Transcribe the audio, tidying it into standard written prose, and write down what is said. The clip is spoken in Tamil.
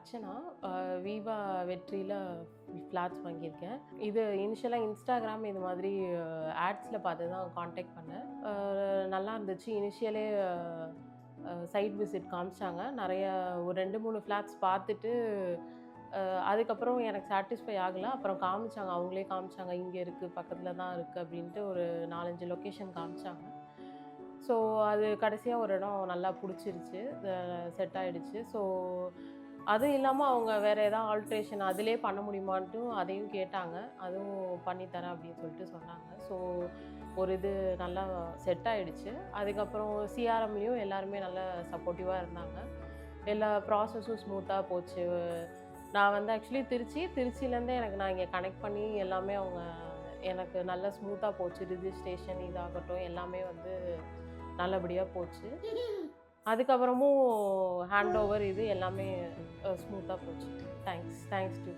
அர்ச்சனா. விவா வெற்றியில் ஃப்ளாட்ஸ் வாங்கியிருக்கேன். இது இனிஷியலாக இன்ஸ்டாகிராம் இது மாதிரி ஆட்ஸில் பார்த்து தான் காண்டாக்ட் பண்ணேன். நல்லா இருந்துச்சு. இனிஷியலே சைட் விசிட் காமிச்சாங்க. நிறைய ஒரு 2-3 ஃப்ளாட்ஸ் பார்த்துட்டு அதுக்கப்புறம் எனக்கு சாட்டிஸ்ஃபை ஆகலை. அப்புறம் காமிச்சாங்க, அவங்களே காமிச்சாங்க, இங்கே இருக்குது, பக்கத்தில் தான் இருக்குது அப்படின்ட்டு ஒரு 4-5 லொக்கேஷன் காமிச்சாங்க. ஸோ அது கடைசியாக ஒரு இடம் நல்லா பிடிச்சிருச்சு, செட் ஆகிடுச்சு. ஸோ அதுவும் இல்லாமல் அவங்க வேறு ஏதாவது ஆல்ட்ரேஷன் அதிலே பண்ண முடியுமான்ட்டும் அதையும் கேட்டாங்க. அதுவும் பண்ணித்தரேன் அப்படின்னு சொல்லிட்டு சொன்னாங்க. ஸோ ஒரு இது நல்லா செட் ஆகிடுச்சு. அதுக்கப்புறம் சிஆர்எம்லேயும் எல்லாருமே நல்லா சப்போர்ட்டிவாக இருந்தாங்க. எல்லா ப்ராசஸும் ஸ்மூத்தாக போச்சு. நான் வந்து ஆக்சுவலி திருச்சியிலேருந்தே நான் இங்கே கனெக்ட் பண்ணி எல்லாமே அவங்க எனக்கு நல்லா ஸ்மூத்தாக போச்சு. ரிஜிஸ்ட்ரேஷன் இதாகட்டும் எல்லாமே வந்து நல்லபடியாக போச்சு. அதுக்கப்புறமும் ஹேண்ட் ஓவர் இது எல்லாமே ஸ்மூத்தாக போச்சு. Thanks to